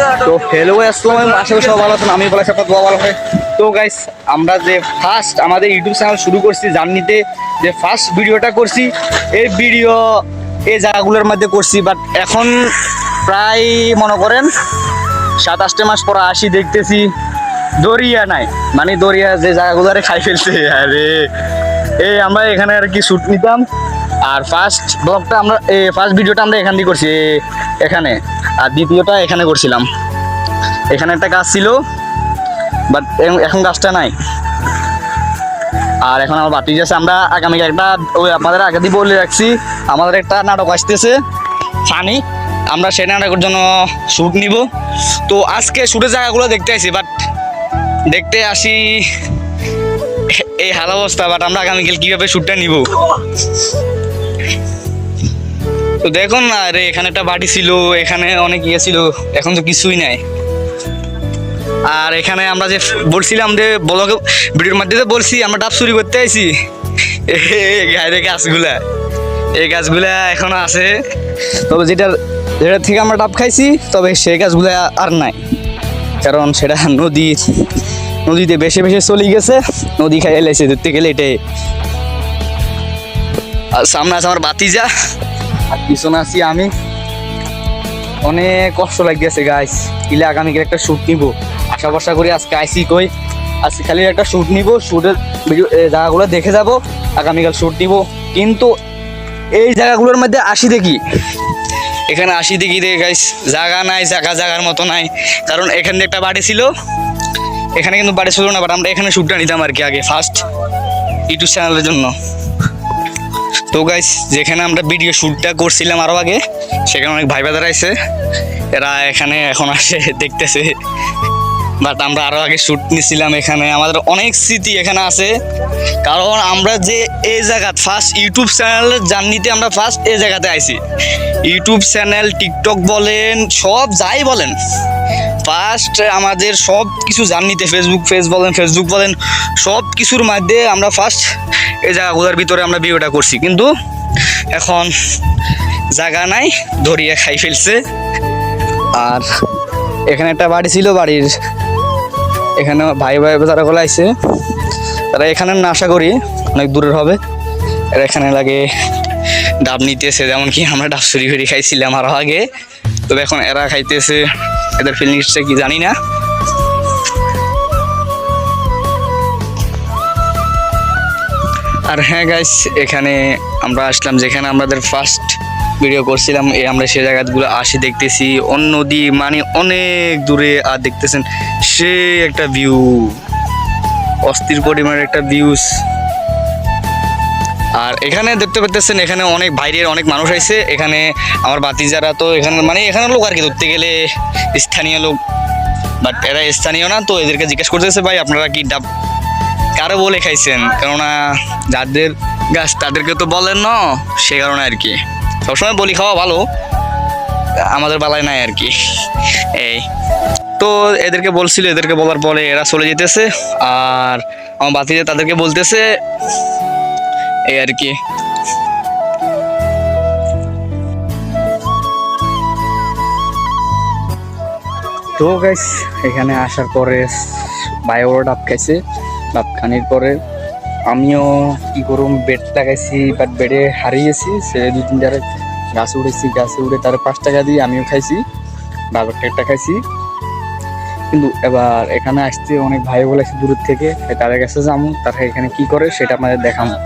তো হ্যালো আসসালামু আলাইকুম, আশা করি সবাই ভালো আছেন। আমি বলা সব ভালো হয়। তো গাইস, আমরা যে ফার্স্ট আমাদের ইউটিউব চ্যানেল শুরু করছি জার্নিতে, যে ফার্স্ট ভিডিওটা করছি, এই ভিডিও এই জায়গাগুলোর মধ্যে করছি। বাট এখন প্রায় মনে করেন 7-8 মাস পর আসি, দেখতেছি দরিয়া নাই, মানে দরিয়া যে জায়গাগুলোরে খাই ফেলছে। আরে এই আমরা এখানে আর কি শ্যুট নিতাম। আর ফার্স্ট ব্লগটা আমরা ফার্স্ট ভিডিওটা আমরা এখান দিয়ে করছি এখানে, আর দ্বিতীয়টা এখানে করছিলাম। এখানে একটা গাছ ছিল, বাট এখন গাছটা নাই। আর এখন আমার বাতি আছে, আমরা আগামী একটা ওই আপনাদের আগে দিয়ে বলে রাখছি, আমাদের একটা নাটক আসতেছে ফানি, আমরা সেই নাটকের জন্য শ্যুট নিব। তো আজকে শ্যুটের জায়গাগুলো দেখতে আসি, বাট দেখতে আসি এই হাল অবস্থা। বাট আমরা আগামীকাল কীভাবে শ্যুটটা নিব তো দেখুন। আর এখানে একটা বাটি ছিল, এখানে অনেক ইয়ে ছিল, এখন তো কিছুই নাই। আর এখানে আমরা যে বলছিলাম যে ব্লগে ভিডিওর মধ্যে বলছি আমরা ডাব চুরি করতে আইছি, গায়ের গাছগুলা, এই গাছগুলা এখনো আছে। তবে যেটা থেকে আমরা ডাব খাইছি, তবে সেই গাছগুলা আর নাই, কারণ সেটা নদীতে বেশি বেশি চলে গেছে, নদী খাই এলাইছে ধরতে গেলে এটাই। আর সামনে আছে আমার বাতিজা, আর পিছনে আছি আমি। অনেক কষ্ট লাগতেছে গাইস, ইলে আগামীকাল একটা শ্যুট নিব, আশা ভরসা করি। আজকে আইসি কই, আজকে খালি একটা শ্যুট নিব, শ্যুটের ভিডিও জায়গাগুলো দেখে যাব, আগামীকাল শ্যুট নিব। কিন্তু এই জায়গাগুলোর মধ্যে আসি দেখি, এখানে আসি দেখি গাইস জায়গা নাই, জায়গার মতো নাই। কারণ এখানে একটা বাড়ি ছিল, এখানে কিন্তু বাড়ি ছিল না, বাট আমরা এখানে শ্যুটটা নিতাম আর কি আগে ফার্স্ট ইউটিউব চ্যানেলের জন্য। তো গাইস, যেখানে আমরা ভিডিও শ্যুটটা করছিলাম আরও আগে, সেখানে অনেক ভাই বাদার আছে, এরা এখানে এখন আসে দেখতেছে। বাট আমরা আরও আগে শ্যুট নিয়েছিলাম এখানে, আমাদের অনেক স্মৃতি এখানে আছে। কারণ আমরা যে এই জায়গা ফার্স্ট ইউটিউব চ্যানেলের জার্নিতে আমরা ফার্স্ট এই জায়গাতে আইছি। ইউটিউব চ্যানেল, টিকটক বলেন, সব যাই বলেন, ফার্স্ট আমাদের সব কিছু জার্নিতে ফেসবুক বলেন, সব কিছুর মধ্যে আমরা ফার্স্ট এই জায়গাগুলোর ভিতরে আমরা ভিডিওটা করছি। কিন্তু এখন জায়গা নাই, ধরিয়ে খাই ফেলছে। আর এখানে একটা বাড়ি ছিল, বাড়ির এখানে ভাই যারা গুলো আইছে, তারা এখানে না, আশা করি অনেক দূরের হবে। এরা এখানে লাগে ডাব নিতেছে, যেমন কি আমরা ডাব চুরি করে খাইছিলাম আরও আগে। তবে এখন এরা খাইতেছে, এদের ফিলিংসটা কি জানি না। আর হ্যাঁ গাইস, এখানে আমরা আসলাম যেখানে আমাদের ফার্স্ট ভিডিও করছিলাম, আমরা সে জায়গাগুলো আসি দেখতেছি। নদী মানে অনেক দূরে, আর দেখতেছেন সে একটা ভিউ, অস্থির পরিমাণের একটা ভিউস। আর এখানে দেখতে পাচ্ছেন, এখানে অনেক বাইরের অনেক মানুষ আইছে। এখানে আমার বাতিজারা, তো এখানে মানে এখানে লোক আর কি ধরতে গেলে স্থানীয় লোক, বাট এরা স্থানীয় না। তো এদেরকে জিজ্ঞেস করতেছে, ভাই আপনারা কি ডাব কারো বলে খাইছেন? কেননা যাদের গাছ তাদেরকে তো বলেন না, সে কারণে আর কি সবসময় বলি খাওয়া ভালো, আমাদের বেলায় নাই আর কি। এই তো এদেরকে বলছিল, এদেরকে বলার পরে এরা চলে যেতেছে। আর আমার বাতিজা তাদেরকে বলতেছে এই আর কি। তো গাইস, এখানে আসার পরে ভাই ওরা ডাব খাইছে, ডাব খানির পরে আমিও কি করুম, বেড লাগাইছি, বাট বেডে হারিয়েছি। সে 2-3 গাছ উড়েছি, গাছে উড়ে তার 5 টাকা দিয়ে আমিও খাইছি, ডাবের একটা খাইছি। কিন্তু এবার এখানে আসতে অনেক ভাই বলে আসছে দূরের থেকে, তাদের কাছে যাবো, তারা এখানে কি করে সেটা আমাদের দেখাবো।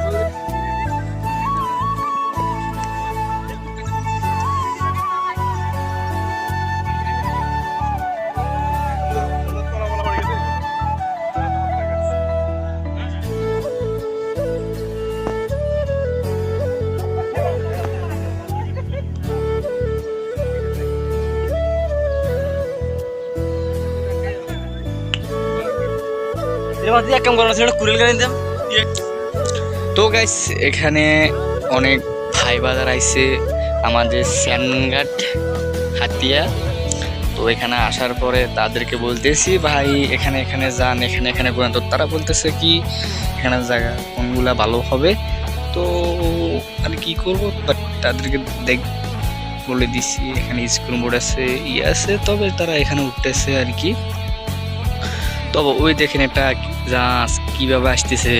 তো গাইস, এখানে অনেক ভাই বাজার আইছে আমাদের শ্যানঘাট হাতিয়া। তো এখানে আসার পরে তাদেরকে বলতেছি, ভাই এখানে যান, এখানে করেন। তো তারা বলতেছে কি এখানে জায়গা কোনগুলা ভালো হবে। তো আমি কি করবো, বাট তাদেরকে বলে দিছি। এখানে স্কুল বোর্ড আছে, আছে, তবে তারা এখানে উঠতেছে আর কি। তবে ওই দেখেন একটা জাহাজ কিভাবে আসতেছে।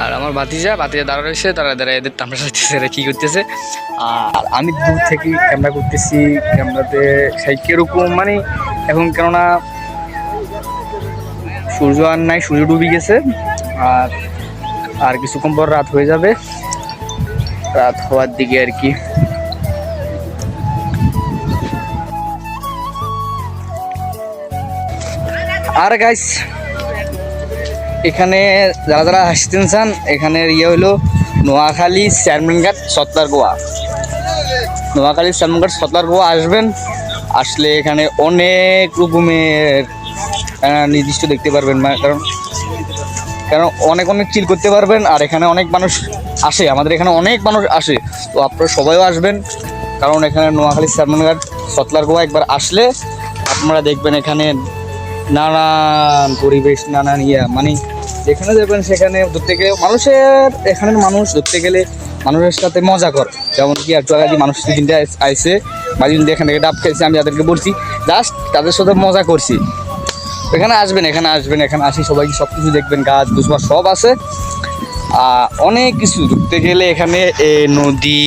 আর আমার ভাতিজা দাঁড়া রয়েছে, তারা এদের তামাশা করতেছে, এরা কি করতেছে। আর আমি দূর থেকে ক্যামেরা করতেছি, ক্যামেরাতে সেই কিরকম মানে এখন, কেননা সূর্য আর নাই, সূর্য ডুবে গেছে। আর কিছুক্ষণ পর রাত হয়ে যাবে, রাত হওয়ার দিকে আর কি। আর গাইস, এখানে যারা যারা আসতেন চান, এখানের হলো নোয়াখালী চেয়ারম্যানঘাট সত্তারগোয়া। নোয়াখালী চেয়ারম্যানঘাট সত্তারগোয়া আসবেন, আসলে এখানে অনেক রকমের নির্দিষ্ট দেখতে পারবেন, কারণ অনেক চিল করতে পারবেন। আর এখানে অনেক মানুষ আসে, আমাদের এখানে অনেক মানুষ আসে, তো আপনারা সবাইও আসবেন, কারণ এখানে নোয়াখালী চেয়ারম্যানঘাট সত্তারগোয়া একবার আসলে আপনারা দেখবেন এখানে নানান পরিবেশ, নানান মানে যেখানে যাবেন সেখানে ধরতে গেলে এখানের মানুষ ধরতে গেলে মানুষের সাথে মজা করে। যেমন কি একটু আগে মানুষ তিনটা আইসে, মাঝে এখান থেকে ডাব খেয়েছে, আমি তাদেরকে বলছি জাস্ট তাদের সাথে মজা করছি। এখানে আসবেন, এখানে আসি সবাই সব কিছু দেখবেন, গাছ গুছবা সব আছে। অনেক কিছু ধরতে গেলে এখানে নদী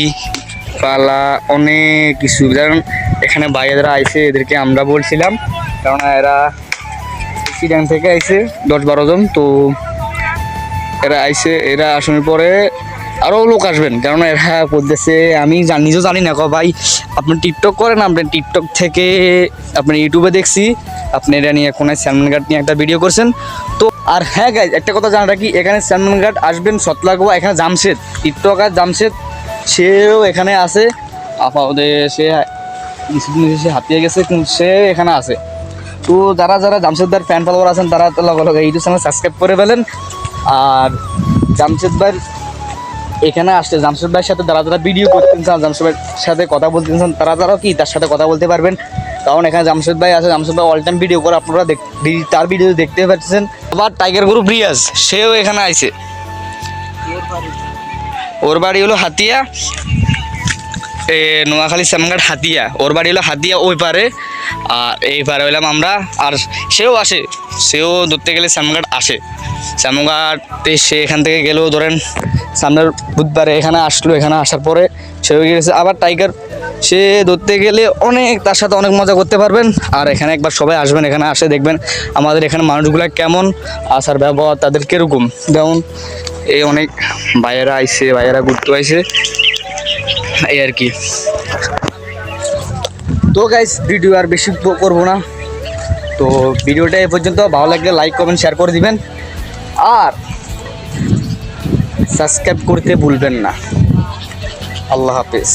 পালা অনেক কিছু। কারণ এখানে বাইরেরা আইসে, এদেরকে আমরা বলছিলাম, কারণ এরা চিটাং থেকে আইসে 10-12 জন। তো এরা আসার পরে আরও লোক আসবেন, কারণ এরা করতেছে, আমি নিজেও জানি না। ভাই আপনি টিকটক করেন, আপনি টিকটক থেকে আপনি ইউটিউবে দেখছি আপনি এটা নিয়ে কোনো চেয়ারম্যানঘাট নিয়ে একটা ভিডিও করছেন। তো আর হ্যাঁ গাইজ, একটা কথা জানা রাখি, এখানে চেয়ারম্যানঘাট আসবেন সতলাগোয়া, এখানে জামশেদ টিকটকার জামশেদ, সেও এখানে আছে। আমাদের সে কিছুদিন সে হাতিয়ে গেছে, কিন্তু সে এখানে আছে। তো যারা যারা জামশেদদার ফ্যান ফলোয়ার আছেন, তারা তো লগে ইউটিউব চ্যানেল সাবস্ক্রাইব করে ফেলেন। আর জামশেদ ভাই এখানে আসছে, জামশেদ ভাইয়ের সাথে যারা যারা ভিডিও করতেন চান, জামশেদ ভাইয়ের সাথে কথা বলতে চান, তারাও কি তার সাথে কথা বলতে পারবেন, কারণ এখানে জামশেদ ভাই আছে। জামশেদ ভাই অল টাইম ভিডিও করে, আপনারা তার ভিডিও দেখতে পাচ্ছেন। আবার টাইগার গ্রুপ রিয়াজ, সেও এখানে আইছে, ওর বাড়ি হলো হাতিয়া, নোয়াখালী চেয়ারম্যানঘাট হাতিয়া, ওর বাড়ি হলো হাতিয়া ওই পারে, আর এই পারে হইলাম আমরা। আর সেও আসে, সেও ধরতে গেলে চেয়ারম্যানঘাট আসে। চেয়ারম্যানঘাটে সে এখান থেকে গেলেও ধরেন সামনের বুধবারে এখানে আসলো, এখানে আসার পরে সেও গিয়েছে। আবার টাইগার সে ধরতে গেলে অনেক, তার সাথে অনেক মজা করতে পারবেন। আর এখানে একবার সবাই আসবেন, এখানে আসে দেখবেন আমাদের এখানে মানুষগুলো কেমন, আসার ব্যবহার তাদের কীরকম। যেমন এই অনেক ভাইয়েরা ঘুরতে আইছে এই আর কি। তো গাইস, ভিডিও আর বেশি করবো না, তো ভিডিওটা এ পর্যন্ত। ভালো লাগলে লাইক কমেন্ট শেয়ার করে দিবেন, আর সাবস্ক্রাইব করতে ভুলবেন না। আল্লাহ হাফেজ।